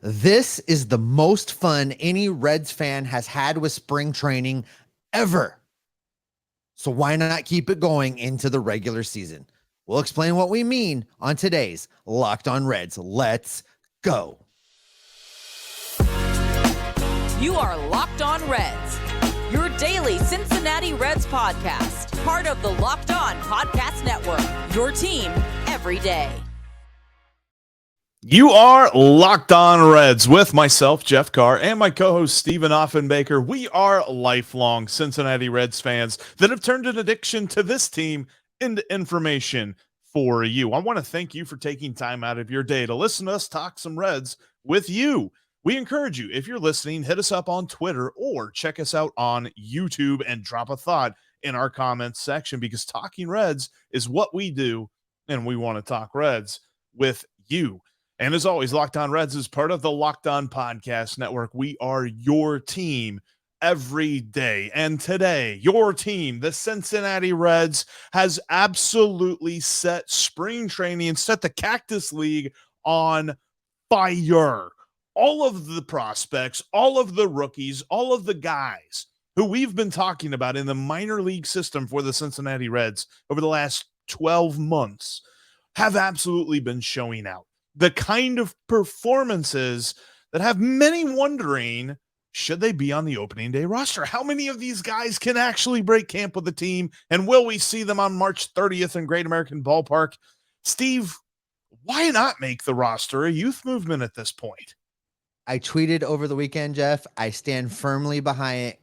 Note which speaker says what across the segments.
Speaker 1: This is the most fun any Reds fan has had with spring training ever. So why not keep it going into the regular season? We'll explain what we mean on today's Locked On Reds. Let's go.
Speaker 2: You are Locked On Reds, your daily Cincinnati Reds podcast, part of the Locked On Podcast Network, your team every day.
Speaker 3: You are Locked On Reds with myself, Jeff Carr, and my co-host, Stephen Offenbaker. We are lifelong Cincinnati Reds fans that have turned an addiction to this team into information for you. I want to thank you for taking time out of your day to listen to us talk some Reds with you. We encourage you, if you're listening, hit us up on Twitter or check us out on YouTube and drop a thought in our comments section, because talking Reds is what we do, and we want to talk Reds with you. And as always, Locked On Reds is part of the Locked On Podcast Network. We are your team every day. And today, your team, the Cincinnati Reds, has absolutely set spring training and set the Cactus League on fire. All of the prospects, all of the rookies, all of the guys who we've been talking about in the minor league system for the Cincinnati Reds over the last 12 months have absolutely been showing out. The kind of performances that have many wondering, should they be on the opening day roster? How many of these guys can actually break camp with the team? And will we see them on March 30th in Great American Ballpark? Steve, why not make the roster a youth movement at this point?
Speaker 1: I tweeted over the weekend, Jeff. I stand firmly behind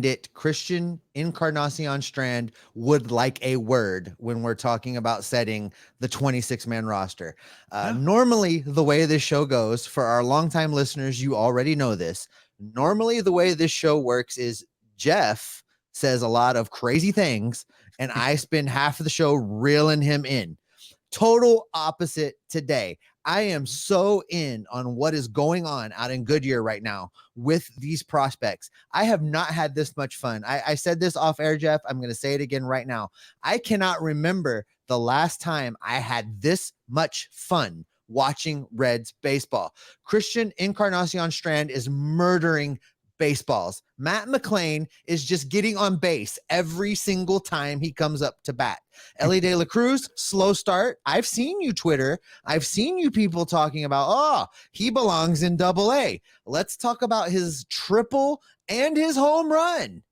Speaker 1: it. Christian Encarnacion-Strand would like a word when we're talking about setting the 26-man roster. Normally, the way this show goes, for our longtime listeners, you already know this. Normally, the way this show works is Jeff says a lot of crazy things, and I spend half of the show reeling him in. Total opposite today. I am so in on what is going on out in Goodyear right now with these prospects. I have not had this much fun. I said this off air, Jeff. I'm going to say it again right now. I cannot remember the last time I had this much fun watching Reds baseball. Christian Encarnacion-Strand is murdering baseballs. Matt McLain is just getting on base every single time he comes up to bat. Elly De La Cruz, slow start. I've seen you Twitter. I've seen you people talking about, he belongs in AA. Let's talk about his triple and his home run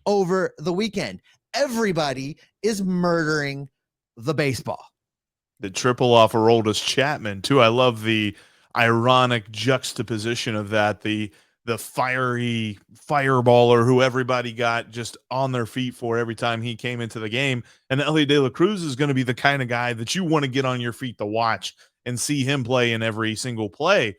Speaker 1: over the weekend. Everybody is murdering the baseball.
Speaker 3: The triple off Aroldis Chapman, too. I love the ironic juxtaposition of that. The fiery fireballer who everybody got just on their feet for every time he came into the game. And Elly De La Cruz is going to be the kind of guy that you want to get on your feet to watch and see him play in every single play.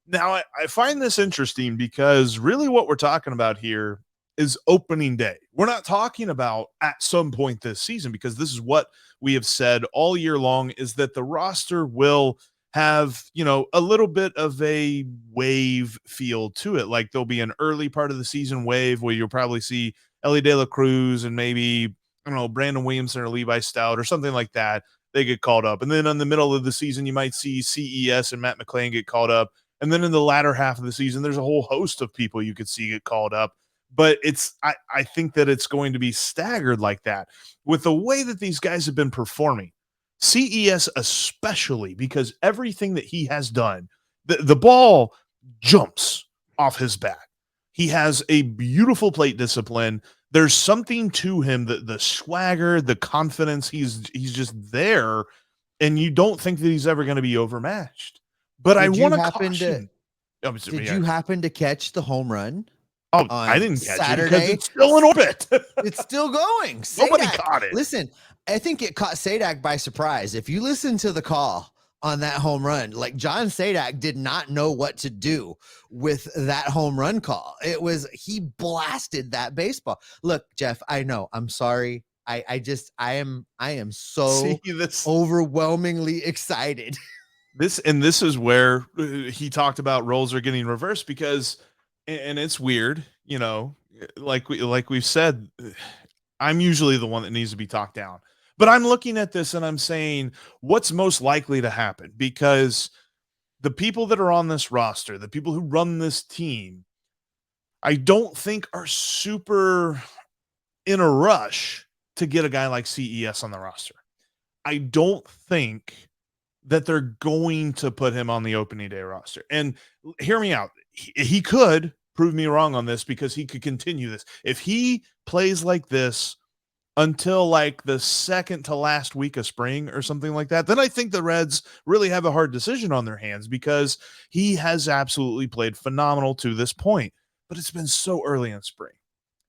Speaker 3: Now, I find this interesting because really what we're talking about here is opening day. We're not talking about at some point this season, because this is what we have said all year long, is that the roster will have, a little bit of a wave feel to it. Like there'll be an early part of the season wave where you'll probably see Elly De La Cruz and maybe, Brandon Williamson or Levi Stout or something like that. They get called up. And then in the middle of the season, you might see CES and Matt McLain get called up. And then in the latter half of the season, there's a whole host of people you could see get called up. But I think that it's going to be staggered like that with the way that these guys have been performing. CES especially, because everything that he has done, the ball jumps off his bat. He has a beautiful plate discipline. There's something to him, the swagger, the confidence. He's just there, and you don't think that he's ever going to be overmatched. But I want to caution.
Speaker 1: Did you happen to catch the home run?
Speaker 3: Oh, I didn't catch
Speaker 1: Saturday?
Speaker 3: It because it's still in orbit.
Speaker 1: It's still going.
Speaker 3: Nobody caught it.
Speaker 1: Listen, I think it caught Sadak by surprise. If you listen to the call on that home run, like John Sadak did not know what to do with that home run call. He blasted that baseball. Look, Jeff, I know. I'm sorry. I am so overwhelmingly excited.
Speaker 3: This is where he talked about roles are getting reversed, because, and it's weird, like we've said, I'm usually the one that needs to be talked down, but I'm looking at this and I'm saying, what's most likely to happen? Because the people that are on this roster, the people who run this team, I don't think are super in a rush to get a guy like CES on the roster. I don't think that they're going to put him on the opening day roster. And hear me out. He could prove me wrong on this because he could continue this. If he plays like this until like the second to last week of spring or something like that, then I think the Reds really have a hard decision on their hands because he has absolutely played phenomenal to this point, but it's been so early in spring.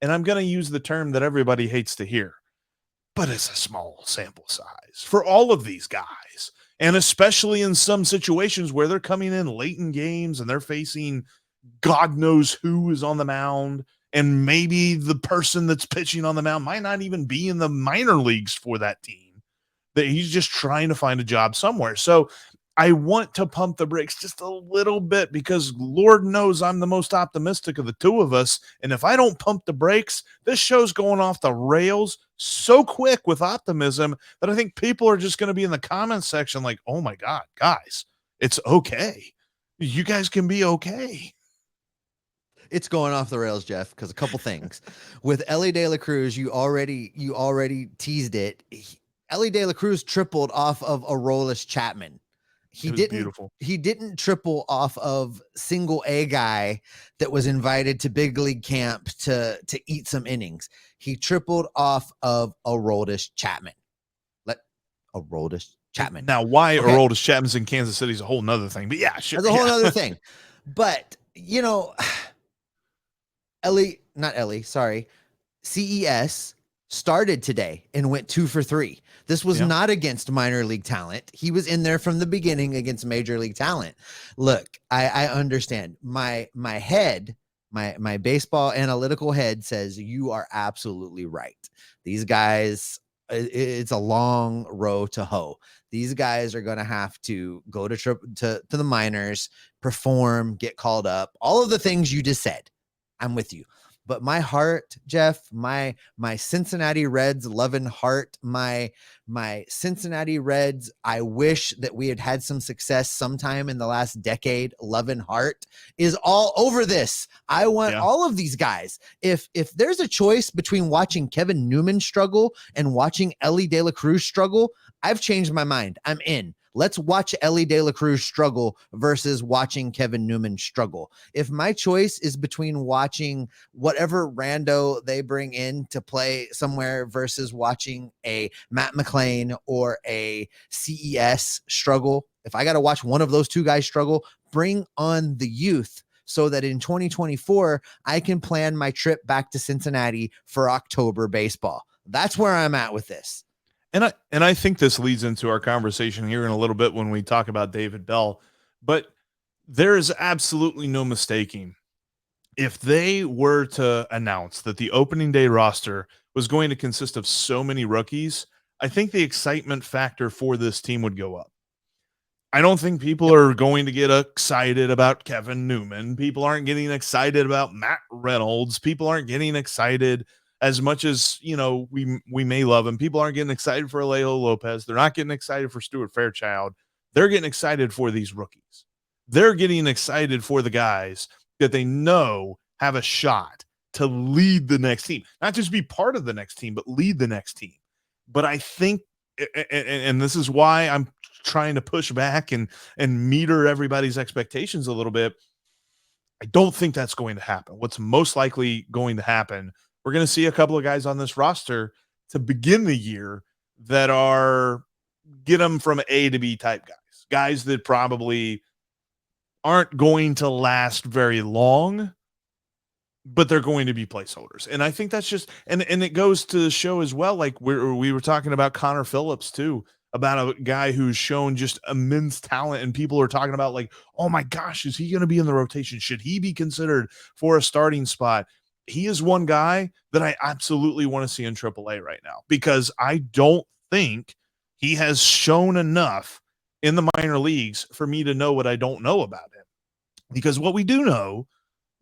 Speaker 3: And I'm going to use the term that everybody hates to hear, but it's a small sample size for all of these guys. And especially in some situations where they're coming in late in games and they're facing God knows who is on the mound. And maybe the person that's pitching on the mound might not even be in the minor leagues for that team. That he's just trying to find a job somewhere. So I want to pump the brakes just a little bit because Lord knows I'm the most optimistic of the two of us. And if I don't pump the brakes, this show's going off the rails so quick with optimism that I think people are just going to be in the comments section like, oh my God, guys, it's okay. You guys can be okay.
Speaker 1: It's going off the rails, Jeff, because a couple things. With Elly De La Cruz, you already teased it. Elly De La Cruz tripled off of Aroldis Chapman. He didn't triple off of single A guy that was invited to big league camp to eat some innings. He tripled off of Aroldis Chapman. Aroldis Chapman.
Speaker 3: Now, why Aroldis Chapman's in Kansas City is a whole nother thing. But yeah, sure.
Speaker 1: That's a whole other thing. But you know, CES started today and went 2 for 3. This was not against minor league talent. He was in there from the beginning against major league talent. Look, I understand. My head, my baseball analytical head says you are absolutely right. These guys, it's a long row to hoe. These guys are going to have to go to the minors, perform, get called up, all of the things you just said. I'm with you. But my heart, Jeff, my Cincinnati Reds loving heart, my Cincinnati Reds, I wish that we had some success sometime in the last decade, loving heart is all over this. I want all of these guys. If there's a choice between watching Kevin Newman struggle and watching Elly De La Cruz struggle, I've changed my mind. I'm in. Let's watch Elly De La Cruz struggle versus watching Kevin Newman struggle. If my choice is between watching whatever rando they bring in to play somewhere versus watching a Matt McLain or a CES struggle, if I got to watch one of those two guys struggle, bring on the youth so that in 2024, I can plan my trip back to Cincinnati for October baseball. That's where I'm at with this.
Speaker 3: And I think this leads into our conversation here in a little bit when we talk about David Bell, but there is absolutely no mistaking. If they were to announce that the opening day roster was going to consist of so many rookies, I think the excitement factor for this team would go up. I don't think people are going to get excited about Kevin Newman. People aren't getting excited about Matt Reynolds. People aren't getting excited as much as, you know, we may love him. People aren't getting excited for Alejo Lopez. They're not getting excited for Stuart Fairchild. They're getting excited for these rookies. They're getting excited for the guys that they know have a shot to lead the next team, not just be part of the next team, but lead the next team. But I think, and this is why I'm trying to push back and meter everybody's expectations a little bit. I don't think that's going to happen. What's most likely going to happen, we're going to see a couple of guys on this roster to begin the year that are get them from A to B type guys that probably aren't going to last very long, but they're going to be placeholders. And I think that's just, and it goes to show as well, like we were talking about Connor Phillips too, about a guy who's shown just immense talent, and people are talking about like, oh my gosh, is he going to be in the rotation? Should he be considered for a starting spot? He is one guy that I absolutely want to see in AAA right now, because I don't think he has shown enough in the minor leagues for me to know what I don't know about him. Because what we do know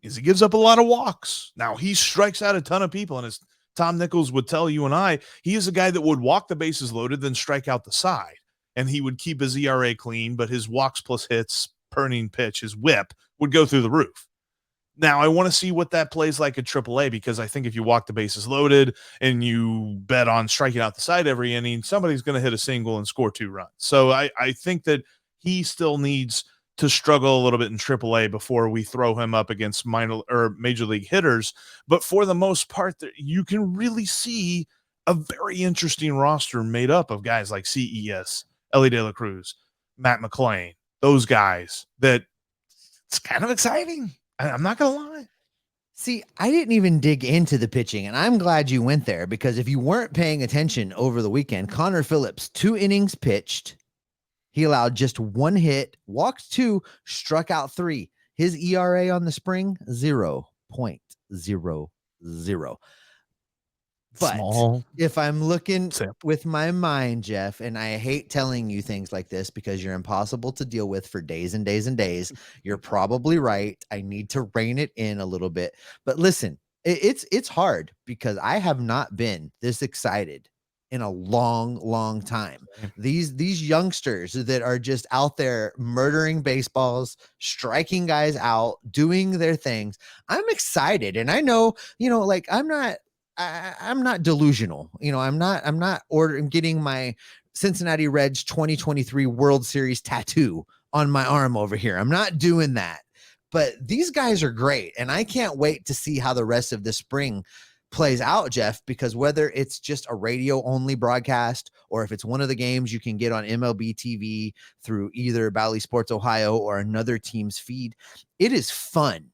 Speaker 3: is he gives up a lot of walks. Now, he strikes out a ton of people, and as Tom Nichols would tell you and I, he is a guy that would walk the bases loaded, then strike out the side, and he would keep his ERA clean, but his walks plus hits turning pitch, his whip, would go through the roof. Now, I want to see what that plays like at AAA, because I think if you walk the bases loaded and you bet on striking out the side every inning, somebody's going to hit a single and score 2 runs. So I think that he still needs to struggle a little bit in AAA before we throw him up against minor or major league hitters. But for the most part, you can really see a very interesting roster made up of guys like CES, Elly De La Cruz, Matt McLain, those guys that it's kind of exciting. I'm not going to lie.
Speaker 1: See, I didn't even dig into the pitching, and I'm glad you went there, because if you weren't paying attention over the weekend, Connor Phillips, 2 innings pitched. He allowed just 1 hit, walked 2, struck out 3. His ERA on the spring, 0.00. But
Speaker 3: Small.
Speaker 1: If I'm looking
Speaker 3: Sample.
Speaker 1: with my mind, Jeff, and I hate telling you things like this because you're impossible to deal with for days and days and days, you're probably right. I need to rein it in a little bit. But listen, it's hard because I have not been this excited in a long time. These youngsters that are just out there murdering baseballs, striking guys out, doing their things. I'm excited. And I know, like I'm not delusional. I'm not getting my Cincinnati Reds 2023 World Series tattoo on my arm over here. I'm not doing that. But these guys are great, and I can't wait to see how the rest of the spring plays out, Jeff, because whether it's just a radio only broadcast or if it's one of the games you can get on MLB TV through either Bally Sports Ohio or another team's feed, it is fun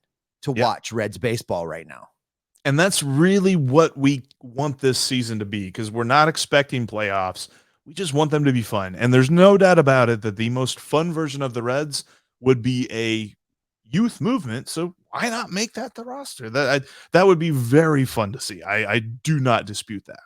Speaker 1: to watch Reds baseball right now.
Speaker 3: And that's really what we want this season to be, because we're not expecting playoffs. We just want them to be fun. And there's no doubt about it that the most fun version of the Reds would be a youth movement. So why not make that the roster? That would be very fun to see. I do not dispute that.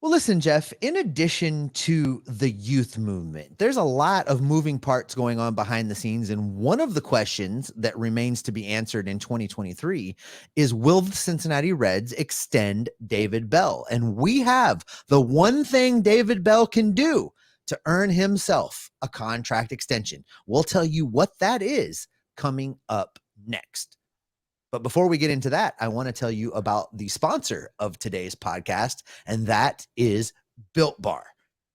Speaker 1: Well, listen, Jeff, in addition to the youth movement, there's a lot of moving parts going on behind the scenes. And one of the questions that remains to be answered in 2023 is, will the Cincinnati Reds extend David Bell? And we have the one thing David Bell can do to earn himself a contract extension. We'll tell you what that is coming up next. But before we get into that, I want to tell you about the sponsor of today's podcast, and that is Built Bar.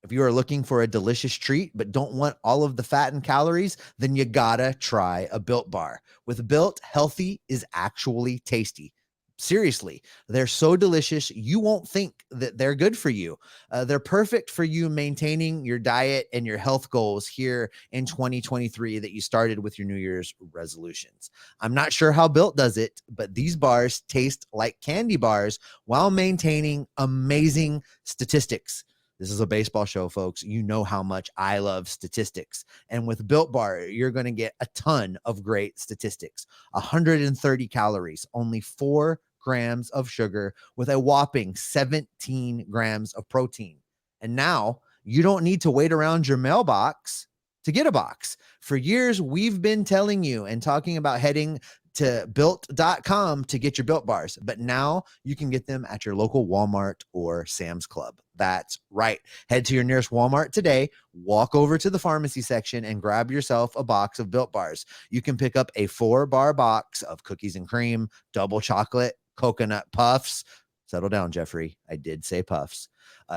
Speaker 1: If you are looking for a delicious treat but don't want all of the fat and calories, then you gotta try a Built Bar. With Built, healthy is actually tasty. Seriously, they're so delicious, you won't think that they're good for you. They're perfect for you maintaining your diet and your health goals here in 2023 that you started with your New Year's resolutions. I'm not sure how Built does it, but these bars taste like candy bars while maintaining amazing statistics. This is a baseball show, folks. You know how much I love statistics. And with Built Bar, you're going to get a ton of great statistics. 130 calories, only 4 grams of sugar with a whopping 17 grams of protein. And now you don't need to wait around your mailbox to get a box. For years, we've been telling you and talking about heading to built.com to get your Built Bars, but now you can get them at your local Walmart or Sam's Club. That's right. Head to your nearest Walmart today, walk over to the pharmacy section and grab yourself a box of Built Bars. You can pick up a 4-bar box of cookies and cream, double chocolate, coconut puffs. Settle down, Jeffrey. I did say puffs.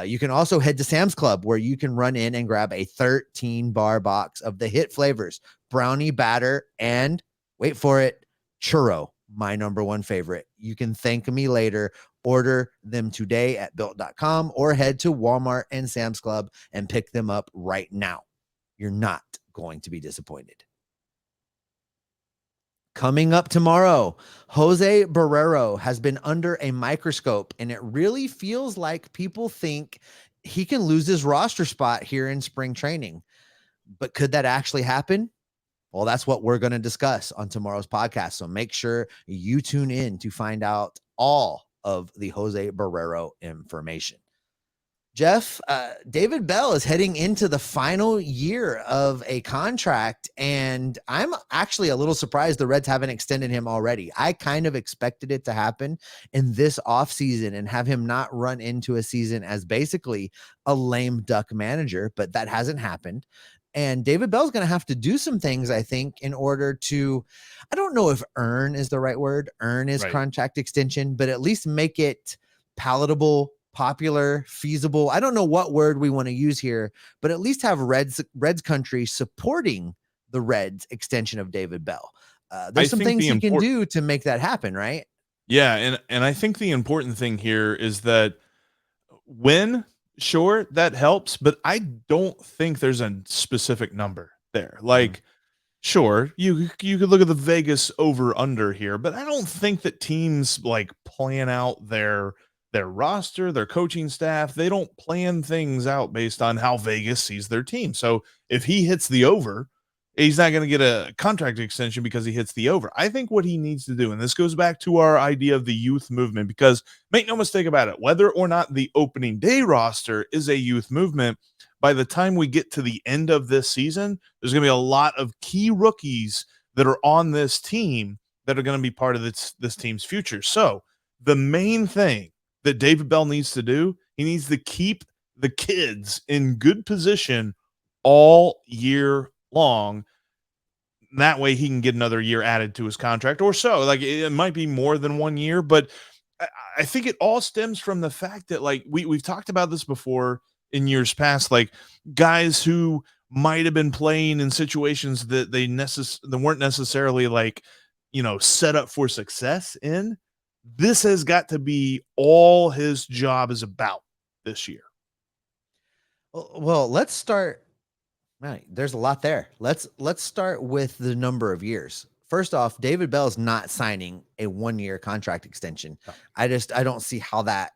Speaker 1: You can also head to Sam's Club, where you can run in and grab a 13-bar box of the hit flavors, brownie batter, and wait for it, churro, my number one favorite. You can thank me later. Order them today at built.com or head to Walmart and Sam's Club and pick them up right now. You're not going to be disappointed. Coming up tomorrow, Jose Barrero has been under a microscope, and it really feels like people think he can lose his roster spot here in spring training. But could that actually happen? Well, that's what we're going to discuss on tomorrow's podcast. So make sure you tune in to find out all of the Jose Barrero information. Jeff, David Bell is heading into the final year of a contract, and I'm actually a little surprised the Reds haven't extended him already. I kind of expected it to happen in this offseason and have him not run into a season as basically a lame duck manager, but that hasn't happened. And David Bell's going to have to do some things, I think, in order to, I don't know if earn is the right word. Earn is
Speaker 3: Right.
Speaker 1: contract extension, but at least make it palatable, popular, feasible. I don't know what word we want to use here, but at least have Reds country supporting the Reds extension of David Bell. There's some things he can do to make that happen, right?
Speaker 3: Yeah, and I think the important thing here is that sure, that helps, but I don't think there's a specific number there. Like, sure, you could look at the Vegas over under here, but I don't think that teams like plan out their roster, their coaching staff. They don't plan things out based on how Vegas sees their team. So if he hits the over, he's not going to get a contract extension because he hits the over. I think what he needs to do, and this goes back to our idea of the youth movement, because make no mistake about it, whether or not the opening day roster is a youth movement, by the time we get to the end of this season, there's going to be a lot of key rookies that are on this team that are going to be part of this team's future. So the main thing that David Bell needs to do, he needs to keep the kids in good position all year long. That way he can get another year added to his contract or so. Like, it might be more than 1 year, but I think it all stems from the fact that, like, we've talked about this before in years past, like guys who might have been playing in situations that they weren't necessarily like, set up for success in. This has got to be all his job is about this year.
Speaker 1: Well, let's start. Right, there's a lot there. Let's start with the number of years. First off, David Bell's not signing a 1-year contract extension.
Speaker 3: No.
Speaker 1: I don't see how that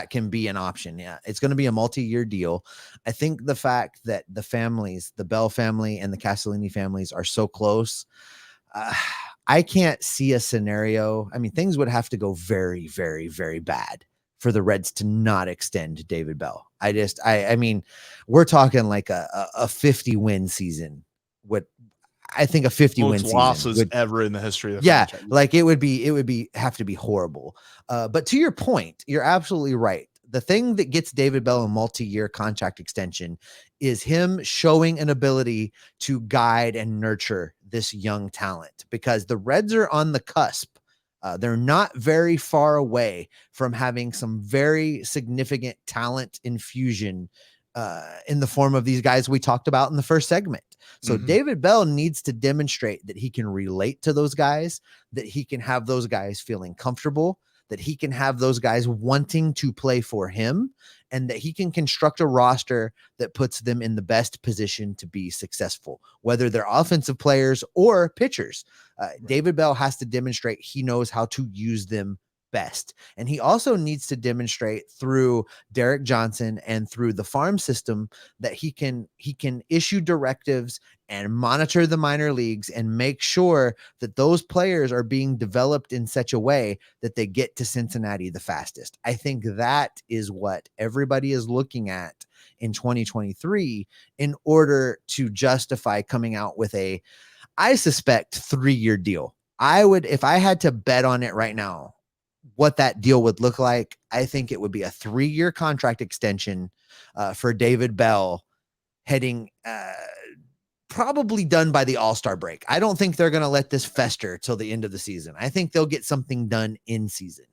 Speaker 1: can be an option. Yeah, it's going to be a multi-year deal. I think the fact that the families, the Bell family and the Castellini families, are so close, I can't see a scenario. I mean, things would have to go very, very, very bad for the Reds to not extend David Bell. I mean, we're talking like a 50-win season. I think a 50-win season
Speaker 3: losses ever in the history of the franchise.
Speaker 1: Like it would have to be horrible. But to your point, you're absolutely right. The thing that gets David Bell a multi-year contract extension is him showing an ability to guide and nurture this young talent, because the Reds are on the cusp. They're not very far away from having some very significant talent infusion in the form of these guys we talked about in the first segment. So David Bell needs to demonstrate that he can relate to those guys, that he can have those guys feeling comfortable, that he can have those guys wanting to play for him, and that he can construct a roster that puts them in the best position to be successful, whether they're offensive players or pitchers. David Bell has to demonstrate he knows how to use them best. And he also needs to demonstrate through Derek Johnson and through the farm system that he can issue directives and monitor the minor leagues and make sure that those players are being developed in such a way that they get to Cincinnati the fastest. I think that is what everybody is looking at in 2023 in order to justify coming out with I suspect 3-year deal. If I had to bet on it right now, what that deal would look like, I think it would be a 3-year contract extension for David Bell, heading probably done by the All-Star break. I don't think they're going to let this fester till the end of the season. I think they'll get something done in season.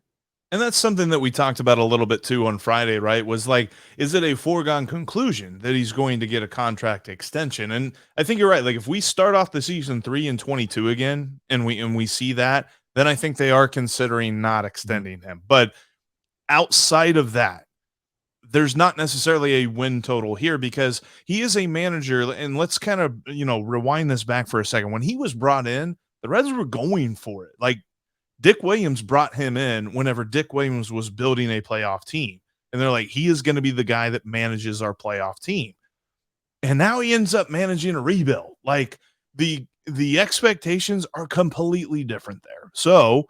Speaker 3: And that's something that we talked about a little bit too on Friday, right? Was like, is it a foregone conclusion that he's going to get a contract extension? And I think you're right. Like, if we start off the season 3-22 again, and we see that, then I think they are considering not extending him. But outside of that, there's not necessarily a win total here, because he is a manager. And let's kind of, rewind this back for a second. When he was brought in, the Reds were going for it. Like, Dick Williams brought him in whenever Dick Williams was building a playoff team. And they're like, he is going to be the guy that manages our playoff team. And now he ends up managing a rebuild. Like, the expectations are completely different there. So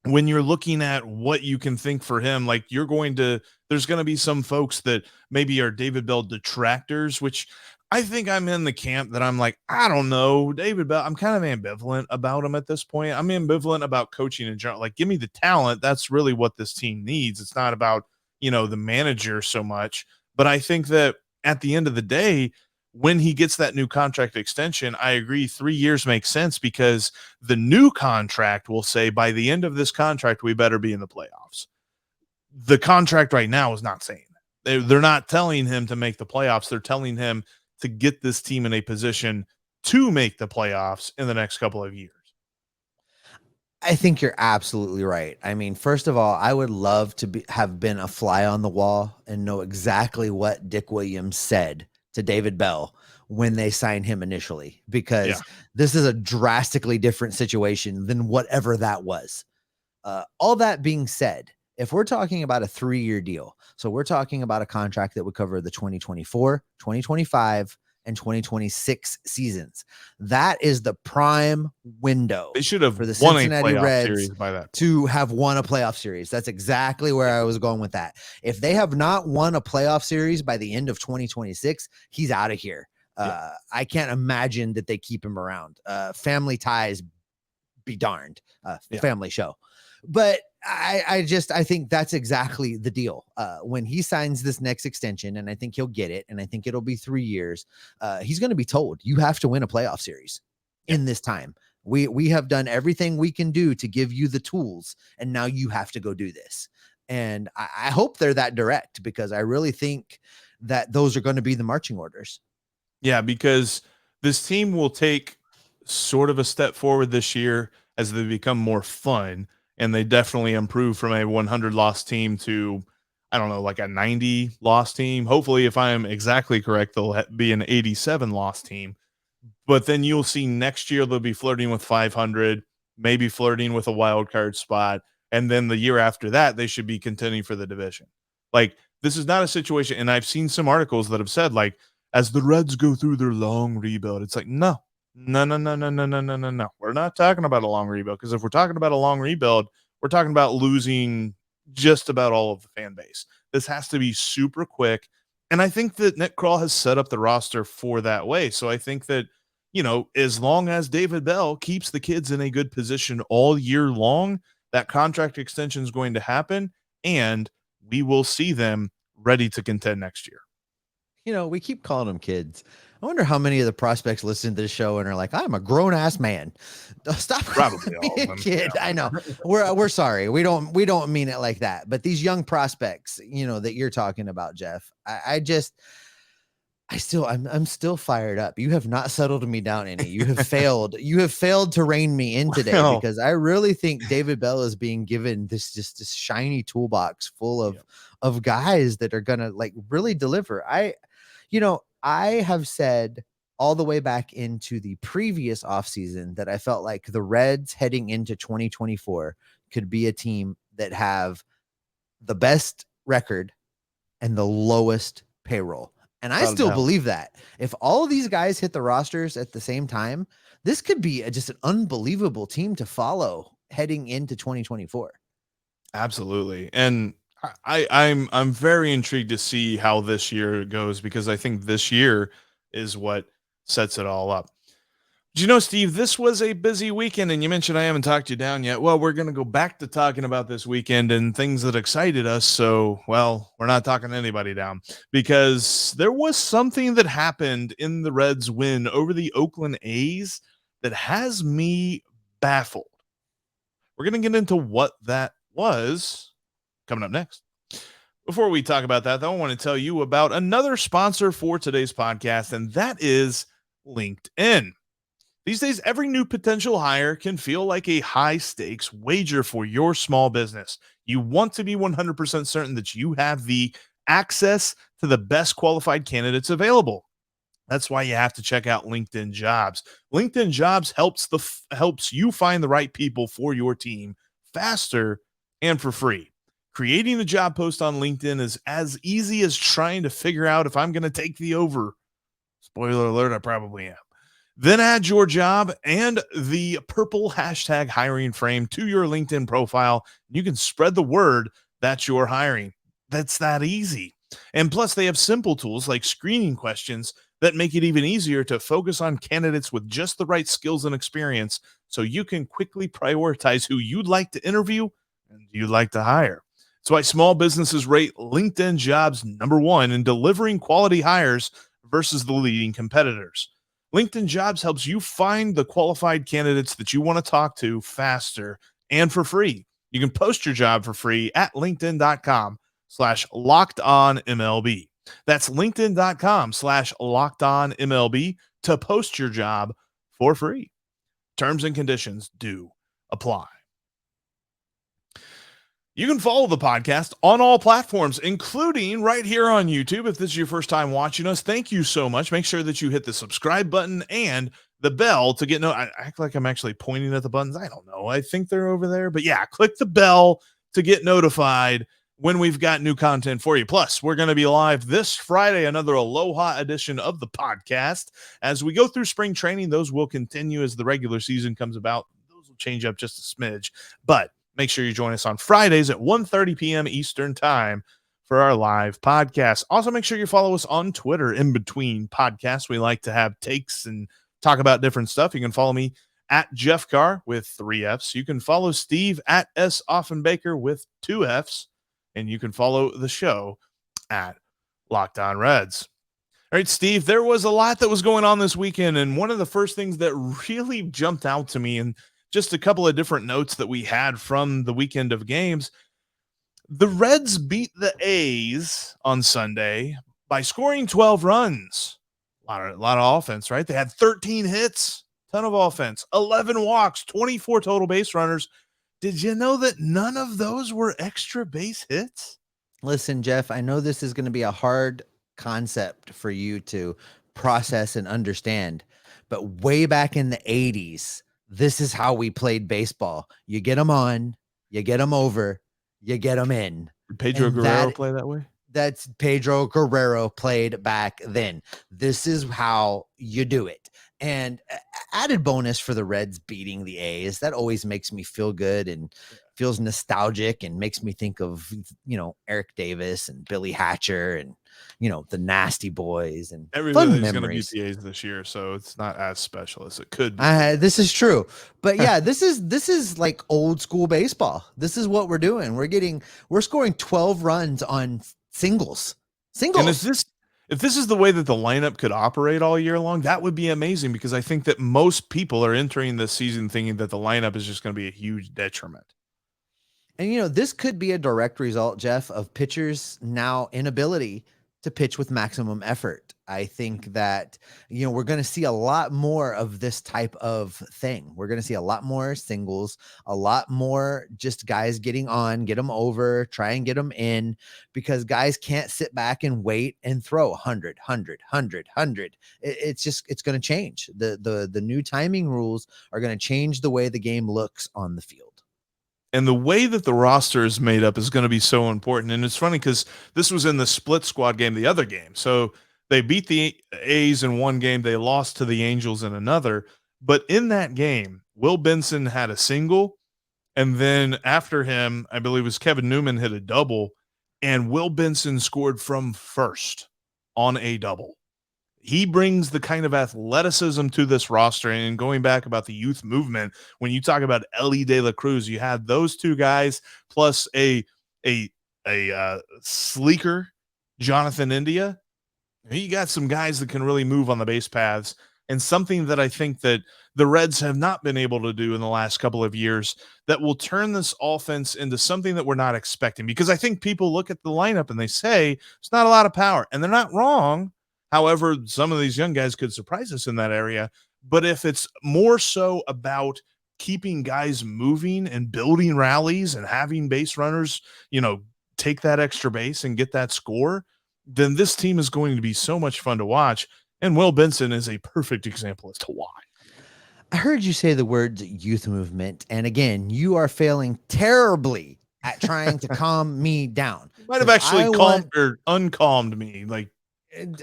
Speaker 3: when you're looking at what you can think for him, like, there's going to be some folks that maybe are David Bell detractors, which I think I'm in the camp that I'm like, I don't know, David Bell. I'm kind of ambivalent about him at this point. I'm ambivalent about coaching in general. Like, give me the talent. That's really what this team needs. It's not about, the manager so much. But I think that at the end of the day, when he gets that new contract extension, I agree 3 years makes sense because the new contract will say by the end of this contract, we better be in the playoffs. The contract right now is not saying that. They're not telling him to make the playoffs. They're telling him to get this team in a position to make the playoffs in the next couple of years.
Speaker 1: I think you're absolutely right. I mean, first of all, I would love to have been a fly on the wall and know exactly what Dick Williams said to David Bell when they signed him initially, because this is a drastically different situation than whatever that was. All that being said, if we're talking about a 3-year deal, so we're talking about a contract that would cover the 2024, 2025, and 2026 seasons. That is the prime window.
Speaker 3: They should have
Speaker 1: for the
Speaker 3: won
Speaker 1: Cincinnati
Speaker 3: a playoff
Speaker 1: Reds
Speaker 3: series by that point.
Speaker 1: to have won a playoff series. That's exactly where I was going with that. If they have not won a playoff series by the end of 2026, he's out of here. I can't imagine that they keep him around. Family ties be darned. Family show. But I think that's exactly the deal. When he signs this next extension, and I think he'll get it, and I think it'll be 3 years, he's going to be told, you have to win a playoff series in this time. We have done everything we can do to give you the tools, and now you have to go do this. And I hope they're that direct, because I really think that those are going to be the marching orders.
Speaker 3: Yeah, because this team will take sort of a step forward this year as they become more fun, and they definitely improve from a 100 loss team to, I don't know, like a 90 loss team. Hopefully, if I am exactly correct, they'll be an 87 loss team. But then you'll see next year they'll be flirting with 500, maybe flirting with a wild card spot. And then the year after that, they should be contending for the division. Like, this is not a situation. And I've seen some articles that have said, like, as the Reds go through their long rebuild, it's like, no. We're not talking about a long rebuild, because if we're talking about a long rebuild, we're talking about losing just about all of the fan base. This has to be super quick. And I think that Nick Krall has set up the roster for that way. So I think that, you know, as long as David Bell keeps the kids in a good position all year long, that contract extension is going to happen, and we will see them ready to contend next year.
Speaker 1: You know, we keep calling them kids. I wonder how many of the prospects listen to this show and are like, I'm a grown ass man. Stop
Speaker 3: Probably all
Speaker 1: being
Speaker 3: of them.
Speaker 1: a kid.
Speaker 3: Yeah.
Speaker 1: I know. We're sorry. We don't mean it like that. But these young prospects, you know, that you're talking about, Jeff, I'm still fired up. You have not settled me down any. You have failed. You have failed to rein me in today, because I really think David Bell is being given this shiny toolbox full of guys that are gonna like really deliver. I have said all the way back into the previous offseason that I felt like the Reds heading into 2024 could be a team that have the best record and the lowest payroll. And I still believe that if all of these guys hit the rosters at the same time, this could be just an unbelievable team to follow heading into 2024.
Speaker 3: Absolutely. And I'm very intrigued to see how this year goes, because I think this year is what sets it all up. Do you know, Steve, this was a busy weekend, and you mentioned I haven't talked you down yet. Well, we're going to go back to talking about this weekend and things that excited us. So, well, we're not talking anybody down, because there was something that happened in the Reds' win over the Oakland A's that has me baffled. We're going to get into what that was coming up next. Before we talk about that, though, I want to tell you about another sponsor for today's podcast, and that is LinkedIn. These days, every new potential hire can feel like a high-stakes wager for your small business. You want to be 100% certain that you have the access to the best qualified candidates available. That's why you have to check out LinkedIn Jobs. LinkedIn Jobs helps you find the right people for your team faster and for free. Creating a job post on LinkedIn is as easy as trying to figure out if I'm going to take the over. Spoiler alert, I probably am. Then add your job and the purple hashtag hiring frame to your LinkedIn profile. You can spread the word that you're hiring. That's that easy. And plus, they have simple tools like screening questions that make it even easier to focus on candidates with just the right skills and experience, so you can quickly prioritize who you'd like to interview and you'd like to hire. That's why small businesses rate LinkedIn Jobs #1 in delivering quality hires versus the leading competitors. LinkedIn Jobs helps you find the qualified candidates that you want to talk to faster and for free. You can post your job for free at linkedin.com/lockedonmlb. That's linkedin.com/lockedonmlb to post your job for free. Terms and conditions do apply. You can follow the podcast on all platforms, including right here on YouTube. If this is your first time watching us, thank you so much. Make sure that you hit the subscribe button and the bell to get I act like I'm actually pointing at the buttons. I don't know. I think they're over there. But yeah, click the bell to get notified when we've got new content for you. Plus, we're going to be live this Friday, another Aloha edition of the podcast. As we go through spring training, those will continue as the regular season comes about. Those will change up just a smidge. But make sure you join us on Fridays at 1:30 p.m. Eastern time for our live podcast. Also, make sure you follow us on Twitter in between podcasts. We like to have takes and talk about different stuff. You can follow me at Jeff Carr with 3 Fs. You can follow Steve at S. Offenbaker with 2 Fs. And you can follow the show at Locked On Reds. All right, Steve, there was a lot that was going on this weekend. And one of the first things that really jumped out to me, and just a couple of different notes that we had from the weekend of games, the Reds beat the A's on Sunday by scoring 12 runs. A lot of offense, right? They had 13 hits, ton of offense, 11 walks, 24 total base runners. Did you know that none of those were extra base hits?
Speaker 1: Listen, Jeff, I know this is going to be a hard concept for you to process and understand, but way back in the 80s, this is how we played baseball. You get them on, you get them over, you get them in.
Speaker 3: Did Pedro Guerrero play that way?
Speaker 1: That's Pedro Guerrero played back then. This is how you do it. And added bonus for the Reds beating the A's. That always makes me feel good and feels nostalgic and makes me think of, Eric Davis and Billy Hatcher and, the Nasty Boys and
Speaker 3: everybody's going to beat the A's this year. So it's not as special as it could be.
Speaker 1: This is true. But yeah, this is like old school baseball. This is what we're doing. We're scoring 12 runs on singles.
Speaker 3: And if this is the way that the lineup could operate all year long, that would be amazing, because I think that most people are entering this season thinking that the lineup is just going to be a huge detriment.
Speaker 1: And, this could be a direct result, Jeff, of pitchers' now inability to pitch with maximum effort. I think that, we're going to see a lot more of this type of thing. We're going to see a lot more singles, a lot more just guys getting on, get them over, try and get them in, because guys can't sit back and wait and throw 100. It's going to change. The new timing rules are going to change the way the game looks on the field.
Speaker 3: And the way that the roster is made up is going to be so important. And it's funny because this was in the split squad game, the other game. So they beat the A's in one game. They lost to the Angels in another. But in that game, Will Benson had a single. And then after him, I believe it was Kevin Newman hit a double. And Will Benson scored from first on a double. He brings the kind of athleticism to this roster. And going back about the youth movement, when you talk about Elly De La Cruz, you had those two guys plus a sleeker Jonathan India. You got some guys that can really move on the base paths, and something that I think that the Reds have not been able to do in the last couple of years that will turn this offense into something that we're not expecting. Because I think people look at the lineup and they say it's not a lot of power, and they're not wrong. However, some of these young guys could surprise us in that area. But if it's more so about keeping guys moving and building rallies and having base runners, take that extra base and get that score, then this team is going to be so much fun to watch. And Will Benson is a perfect example as to why.
Speaker 1: I heard you say the words youth movement. And again, you are failing terribly at trying to calm me down.
Speaker 3: Might have actually uncalmed me.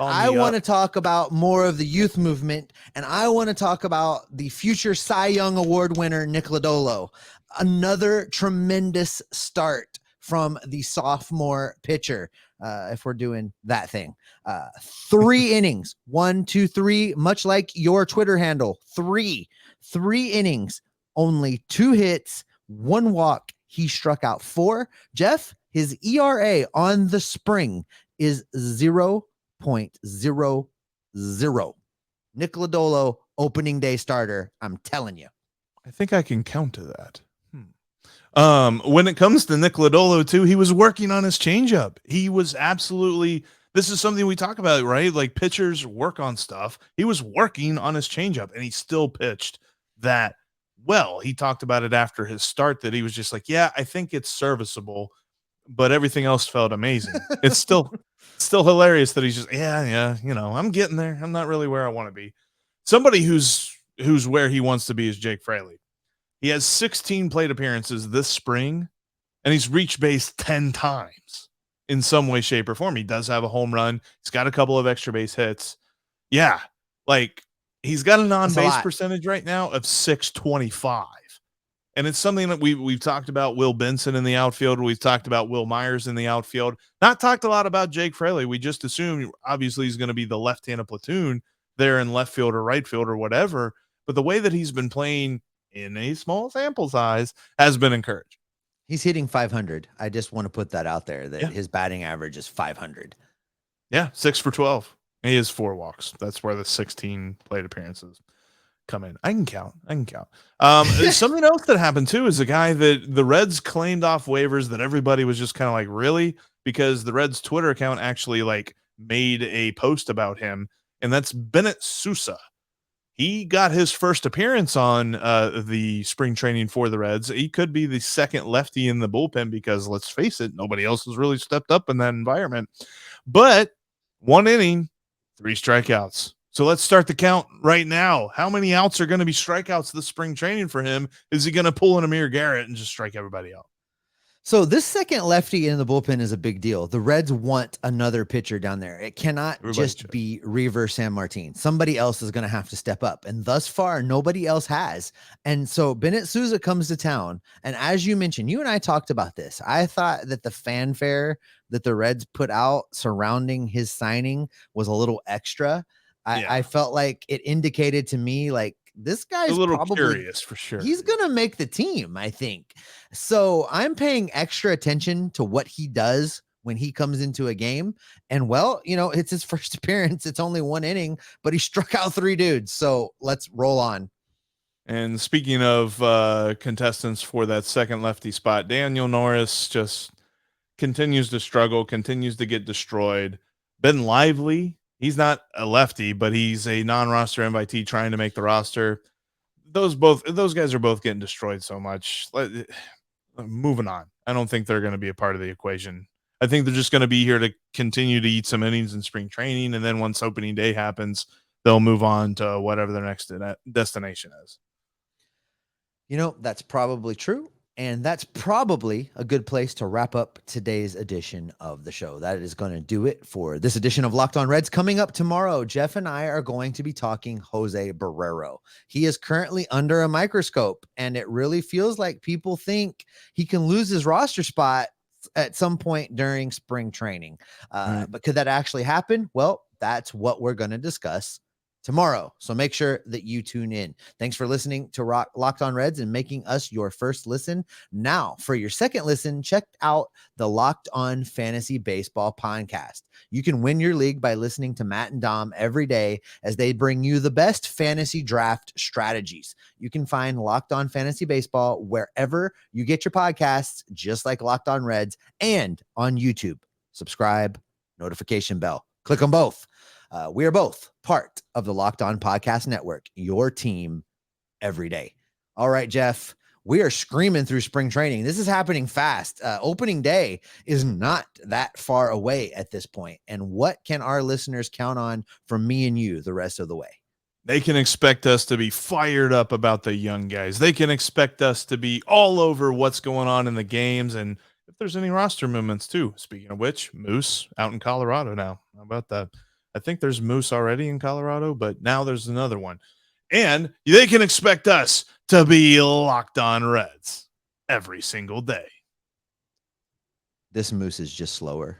Speaker 1: I want to talk about more of the youth movement, and I want to talk about the future Cy Young Award winner, Nick Lodolo. Another tremendous start from the sophomore pitcher, if we're doing that thing. 3 innings, 1, 2, 3, much like your Twitter handle, 3 innings, only 2 hits, 1 walk. He struck out 4. Jeff, his ERA on the spring is 0.02. 0. Nick Lodolo, opening day starter. I'm telling you.
Speaker 3: I think I can count to that. When it comes to Nick Lodolo too, he was working on his changeup. He was absolutely, this is something we talk about, right? Like pitchers work on stuff. He was working on his changeup and he still pitched that well. He talked about it after his start that he was just like, yeah, I think it's serviceable, but everything else felt amazing. It's still hilarious that he's just, yeah, I'm getting there. I'm not really where I want to be. Somebody who's where he wants to be is Jake Fraley. He has 16 plate appearances this spring, and he's reached base 10 times in some way, shape, or form. He does have a home run. He's got a couple of extra base hits. Yeah, like he's got an on-base percentage right now of .625. And it's something that we've talked about Will Benson in the outfield. We've talked about Will Myers in the outfield. Not talked a lot about Jake Fraley. We just assumed, obviously, he's going to be the left-handed platoon there in left field or right field or whatever. But the way that he's been playing in a small sample size has been encouraging.
Speaker 1: He's hitting 500. I just want to put that out there that his batting average is 500.
Speaker 3: Yeah, 6 for 12. He has 4 walks. That's where the 16 plate appearances come in. I can count. Something else that happened too is a guy that the Reds claimed off waivers that everybody was just kind of like, really? Because the Reds Twitter account actually like made a post about him, and that's Bennett Sousa. He got his first appearance on the spring training for the Reds. He could be the second lefty in the bullpen because, let's face it, nobody else has really stepped up in that environment. But 1 inning, 3 strikeouts. So let's start the count right now. How many outs are going to be strikeouts this spring training for him? Is he going to pull an Amir Garrett and just strike everybody out?
Speaker 1: So this second lefty in the bullpen is a big deal. The Reds want another pitcher down there. It cannot be Reaver Sanmartin. Somebody else is going to have to step up. And thus far, nobody else has. And so Bennett Sousa comes to town. And as you mentioned, you and I talked about this. I thought that the fanfare that the Reds put out surrounding his signing was a little extra. I felt like it indicated to me like, this guy's a little curious for sure. He's going to make the team, I think. So I'm paying extra attention to what he does when he comes into a game. And well, it's his first appearance. It's only 1 inning, but he struck out 3 dudes. So let's roll on.
Speaker 3: And speaking of contestants for that second lefty spot, Daniel Norris just continues to struggle, continues to get destroyed. Ben Lively, he's not a lefty, but he's a non-roster invitee trying to make the roster. Those guys are both getting destroyed so much. Moving on. I don't think they're going to be a part of the equation. I think they're just going to be here to continue to eat some innings in spring training, and then once opening day happens, they'll move on to whatever their next destination is.
Speaker 1: That's probably true. And that's probably a good place to wrap up today's edition of the show. That is going to do it for this edition of Locked On Reds. Coming up tomorrow, Jeff and I are going to be talking Jose Barrero. He is currently under a microscope, and it really feels like people think he can lose his roster spot at some point during spring training. But could that actually happen? Well, that's what we're going to discuss tomorrow. So make sure that you tune in. Thanks for listening to Locked On Reds and making us your first listen. Now, for your second listen, check out the Locked On Fantasy Baseball podcast. You can win your league by listening to Matt and Dom every day as they bring you the best fantasy draft strategies. You can find Locked On Fantasy Baseball wherever you get your podcasts, just like Locked On Reds, and on YouTube. Subscribe, notification bell. Click on both. We are both part of the Locked On Podcast Network, your team every day. All right, Jeff, we are screaming through spring training. This is happening fast. Opening day is not that far away at this point. And what can our listeners count on from me and you the rest of the way?
Speaker 3: They can expect us to be fired up about the young guys. They can expect us to be all over what's going on in the games. And if there's any roster movements too, speaking of which, Moose out in Colorado now. How about that? I think there's Moose already in Colorado, but now there's another one. And they can expect us to be Locked On Reds every single day.
Speaker 1: This Moose is just slower.